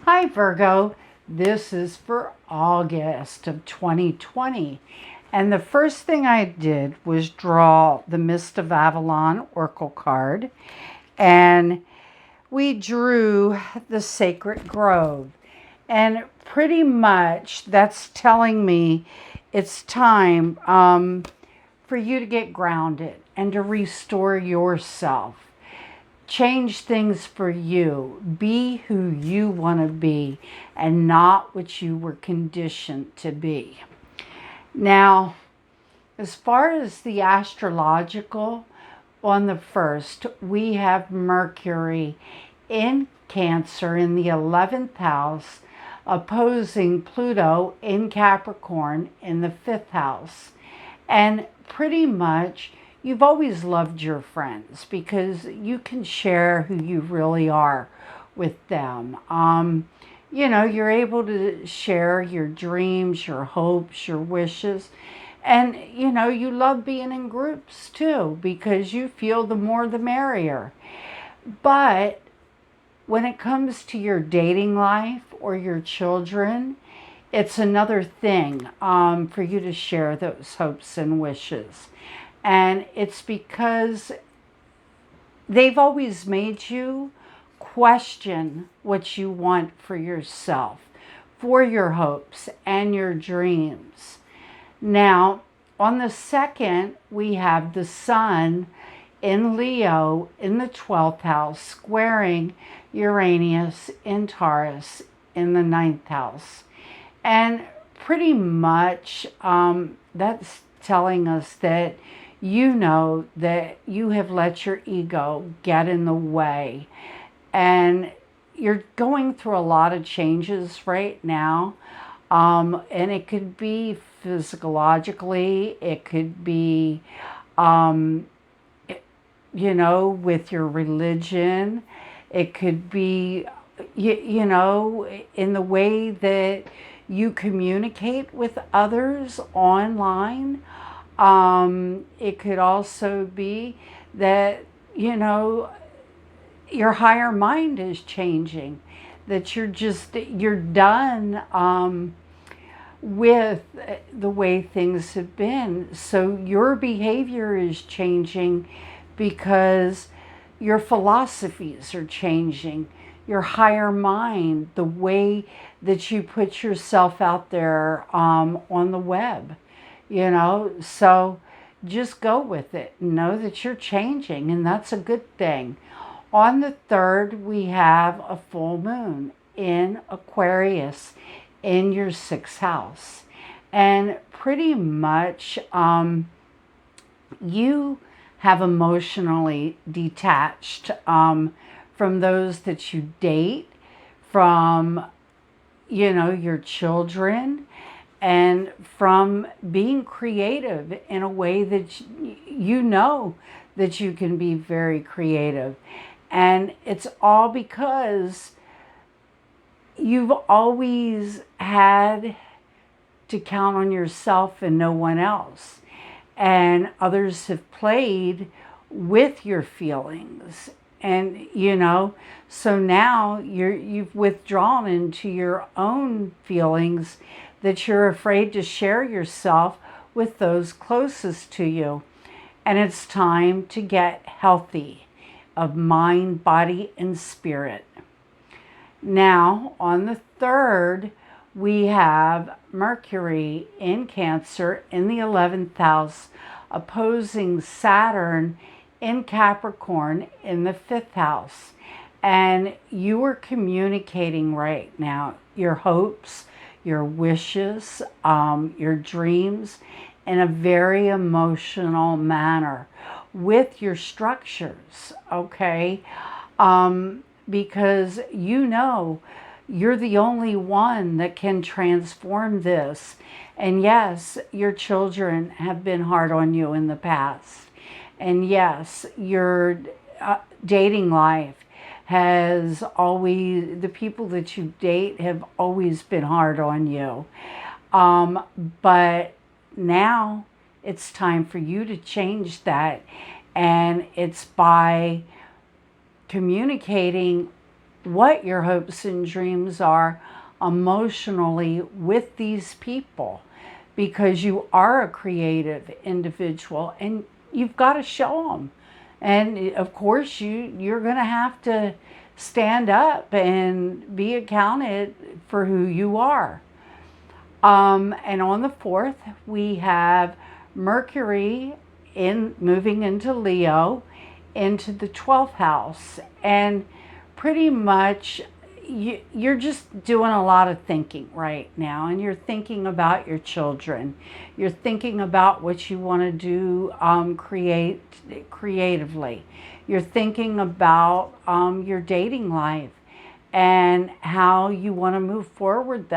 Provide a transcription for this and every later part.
Hi, Virgo. This is for August of 2020. And the first thing I did was draw the Mist of Avalon Oracle card. And we drew the Sacred Grove. And pretty much that's telling me it's time for you to get grounded and to restore yourself. Change things for you. Be who you want to be and not what you were conditioned to be. Now, as far as the astrological, on the first, we have Mercury in Cancer in the 11th house, opposing Pluto in Capricorn in the 5th house. And pretty much, you've always loved your friends because you can share who you really are with them. You're able to share your dreams, your hopes, your wishes. And, you love being in groups too because you feel the more the merrier. But when it comes to your dating life or your children, it's another thing for you to share those hopes and wishes. And it's because they've always made you question what you want for yourself, for your hopes and your dreams. Now, on the second, we have the Sun in Leo in the 12th house, squaring Uranus in Taurus in the 9th house. And pretty much that's telling us that you know that you have let your ego get in the way. And you're going through a lot of changes right now. And it could be physiologically, it could be, with your religion, it could be, in the way that you communicate with others online. It could also be that, your higher mind is changing, that you're done with the way things have been. So your behavior is changing because your philosophies are changing, your higher mind, the way that you put yourself out there on the web, So just go with it. Know that you're changing, and that's a good thing. On the third, we have a full moon in Aquarius in your 6th house. And pretty much you have emotionally detached from those that you date, from, your children, and from being creative in a way that you know that you can be very creative. And it's all because you've always had to count on yourself and no one else. And others have played with your feelings. And, so now you've withdrawn into your own feelings that you're afraid to share yourself with those closest to you. And it's time to get healthy of mind, body, and spirit. Now, on the third, we have Mercury in Cancer in the 11th house, opposing Saturn in Capricorn in the 5th house. And you are communicating right now your hopes, your wishes, your dreams in a very emotional manner with your structures, okay? Because you're the only one that can transform this. And yes, your children have been hard on you in the past. And yes, your dating life has always, the people that you date have always been hard on you. But now it's time for you to change that. And it's by communicating what your hopes and dreams are emotionally with these people, because you are a creative individual and you've got to show them. And of course, you're going to have to stand up and be accounted for who you are. And on the 4th, we have Mercury moving into Leo, into the 12th house. And pretty much you're just doing a lot of thinking right now, and you're thinking about your children. You're thinking about what you want to do creatively. You're thinking about your dating life and how you want to move forward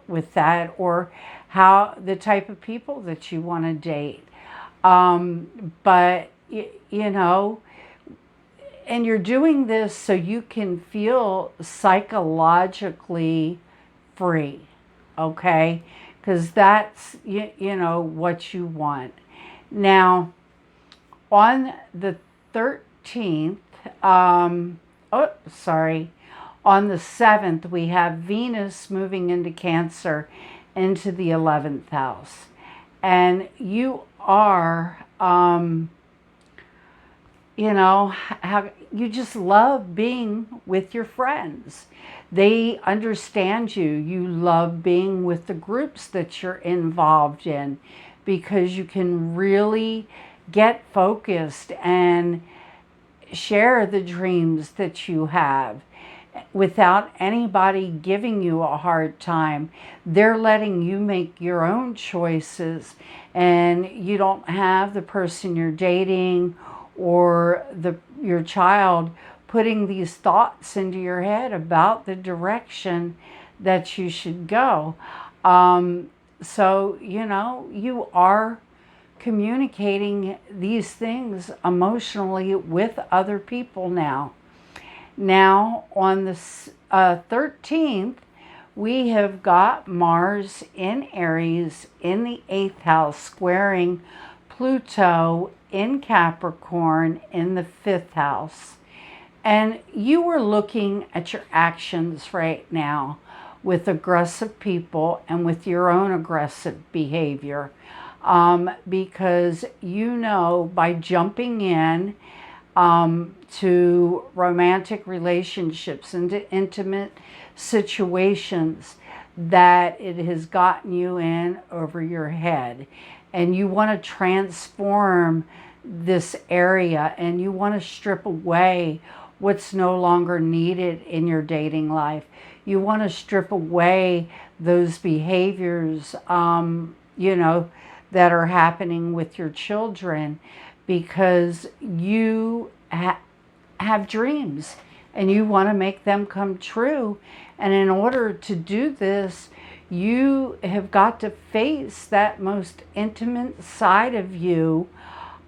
with that, or how the type of people that you want to date. But you know, and you're doing this so you can feel psychologically free, okay? Because that's, you know, what you want. Now, on the 13th, on the 7th, we have Venus moving into Cancer, into the 11th house. And you are, you know, how you just love being with your friends. They understand you. You love being with the groups that you're involved in, because you can really get focused and share the dreams that you have without anybody giving you a hard time. They're letting you make your own choices, and you don't have the person you're dating or your child putting these thoughts into your head about the direction that you should go. So, you know, you are communicating these things emotionally with other people now. Now, on the 13th, we have got Mars in Aries in the 8th house, squaring Pluto in Capricorn in the 5th house. And you are looking at your actions right now with aggressive people and with your own aggressive behavior, because you know, by jumping in to romantic relationships, into intimate situations, that it has gotten you in over your head. And you want to transform this area, and you want to strip away what's no longer needed in your dating life. You want to strip away those behaviors, you know, that are happening with your children, because you have dreams and you want to make them come true. And in order to do this, you have got to face that most intimate side of you,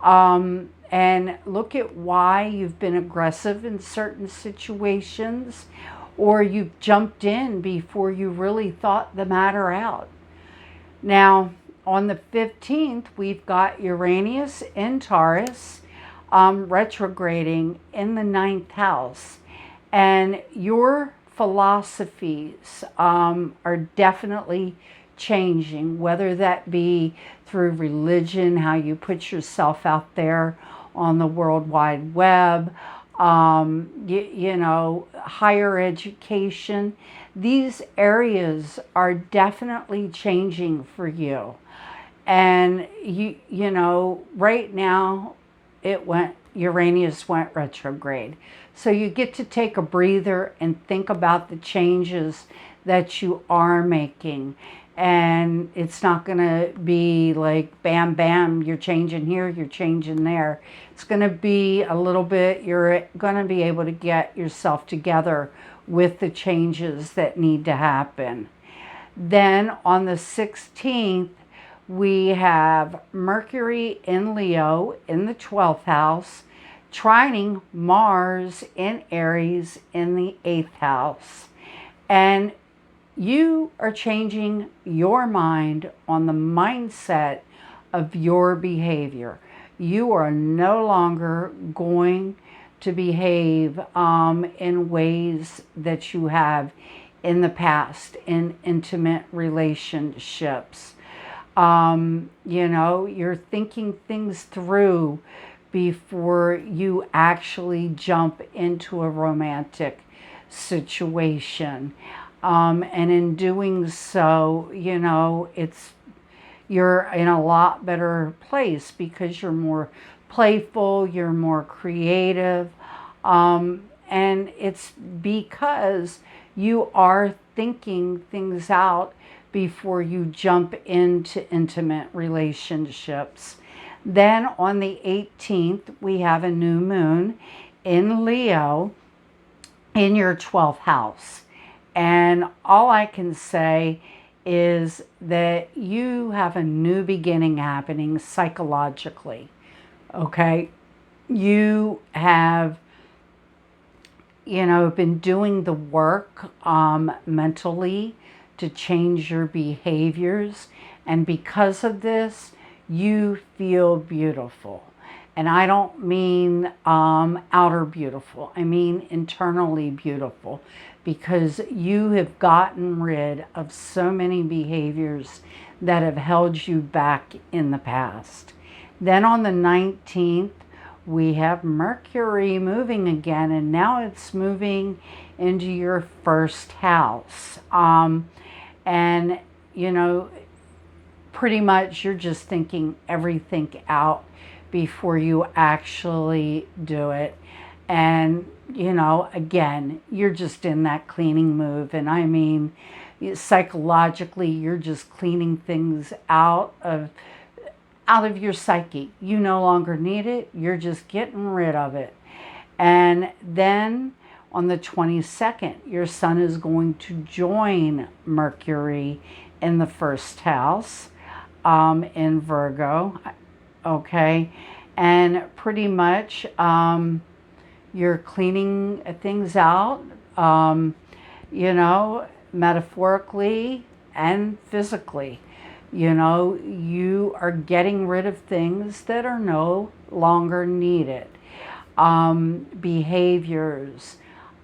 and look at why you've been aggressive in certain situations, or you've jumped in before you really thought the matter out. Now, on the 15th, we've got Uranus in Taurus, retrograding in the 9th house. And your philosophies are definitely changing, whether that be through religion, how you put yourself out there on the World Wide Web, you know, higher education. These areas are definitely changing for you. And you know, right now Uranus went retrograde. So you get to take a breather and think about the changes that you are making. And it's not going to be like bam, bam, you're changing here, you're changing there. It's going to be a little bit, you're going to be able to get yourself together with the changes that need to happen. Then on the 16th, we have Mercury in Leo in the 12th house, trining Mars in Aries in the 8th house. And you are changing your mind on the mindset of your behavior. You are no longer going to behave in ways that you have in the past in intimate relationships. You're thinking things through before you actually jump into a romantic situation. And in doing so, you're in a lot better place because you're more playful, you're more creative. And it's because you are thinking things out before you jump into intimate relationships. Then on the 18th, we have a new moon in Leo in your 12th house. And all I can say is that you have a new beginning happening psychologically. Okay? You have, been doing the work mentally to change your behaviors. And because of this, you feel beautiful. And I don't mean outer beautiful. I mean internally beautiful, because you have gotten rid of so many behaviors that have held you back in the past. Then on the 19th, we have Mercury moving again, and now it's moving into your first house. And, pretty much you're just thinking everything out before you actually do it. And, again, you're just in that cleaning move. And I mean, psychologically, you're just cleaning things out of your psyche. You no longer need it. You're just getting rid of it. And then on the 22nd, your sun is going to join Mercury in the first house in Virgo. Okay. And pretty much you're cleaning things out, metaphorically and physically. You are getting rid of things that are no longer needed. Behaviors,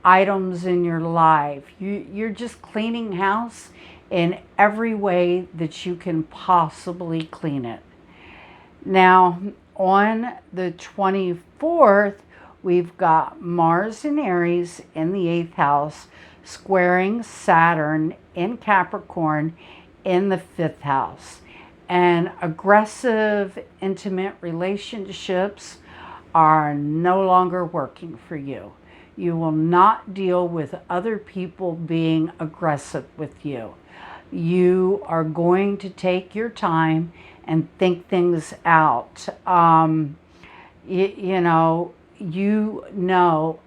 items in your life. You're just cleaning house in every way that you can possibly clean it. Now, on the 24th, we've got Mars in Aries in the 8th house, squaring Saturn in Capricorn in the 5th house. And aggressive, intimate relationships are no longer working for you. You will not deal with other people being aggressive with you. You are going to take your time and think things out. You know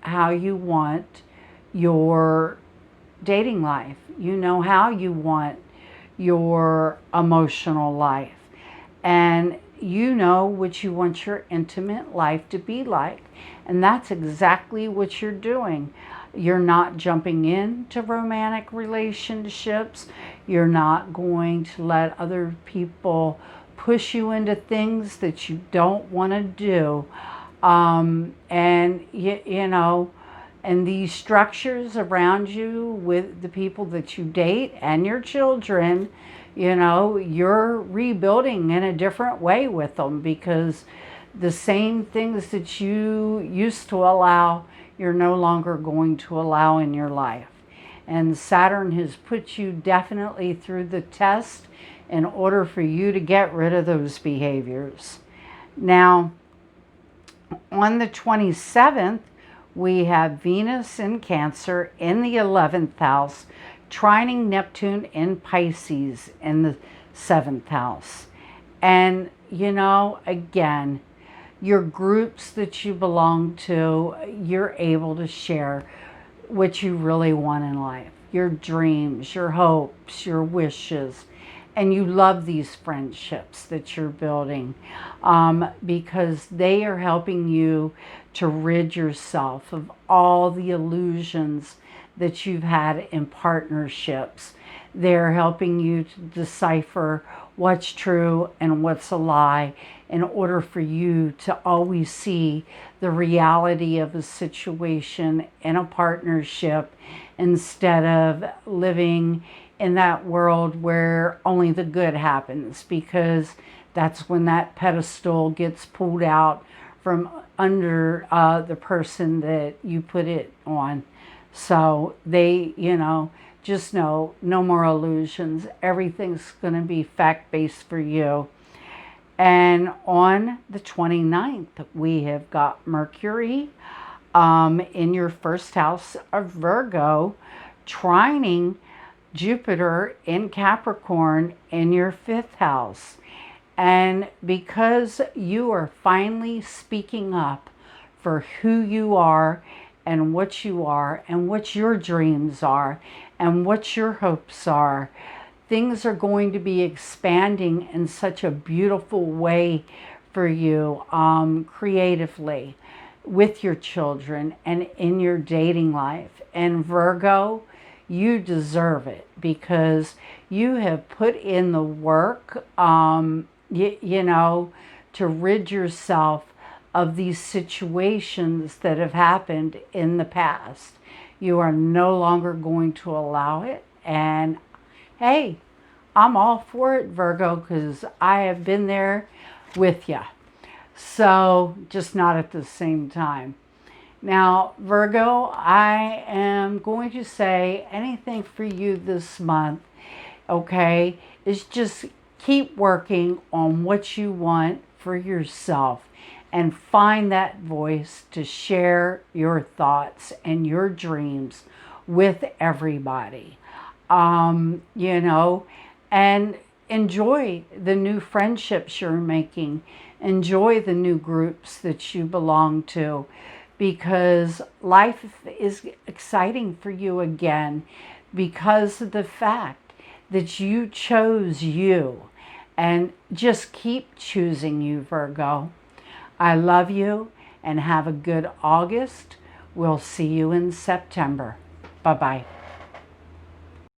how you want your dating life. You know how you want your emotional life. And you know what you want your intimate life to be like. And that's exactly what you're doing. You're not jumping into romantic relationships. You're not going to let other people push you into things that you don't want to do. And these structures around you with the people that you date and your children, you're rebuilding in a different way with them, because the same things that you used to allow, you're no longer going to allow in your life. And Saturn has put you definitely through the test in order for you to get rid of those behaviors. Now, on the 27th, we have Venus in Cancer in the 11th house, trining Neptune in Pisces in the 7th house. And, again, your groups that you belong to, you're able to share what you really want in life, your dreams, your hopes, your wishes. And you love these friendships that you're building because they are helping you to rid yourself of all the illusions that you've had in partnerships. They're helping you to decipher what's true and what's a lie in order for you to always see the reality of a situation in a partnership instead of living in that world where only the good happens, because that's when that pedestal gets pulled out from under the person that you put it on. So they, just know, no more illusions. Everything's going to be fact-based for you. And on the 29th, we have got Mercury in your first house of Virgo, trining Jupiter in Capricorn in your fifth house. And because you are finally speaking up for who you are and what you are and what your dreams are and what your hopes are, things are going to be expanding in such a beautiful way for you, creatively, with your children and in your dating life. And Virgo, you deserve it because you have put in the work, to rid yourself of these situations that have happened in the past. You are no longer going to allow it. And hey, I'm all for it, Virgo, because I have been there with you. So, just not at the same time. Now, Virgo, I am going to say anything for you this month, okay, is just keep working on what you want for yourself and find that voice to share your thoughts and your dreams with everybody. And enjoy the new friendships you're making. Enjoy the new groups that you belong to, because life is exciting for you again because of the fact that you chose you. And just keep choosing you, Virgo. I love you and have a good August. We'll see you in September. Bye-bye.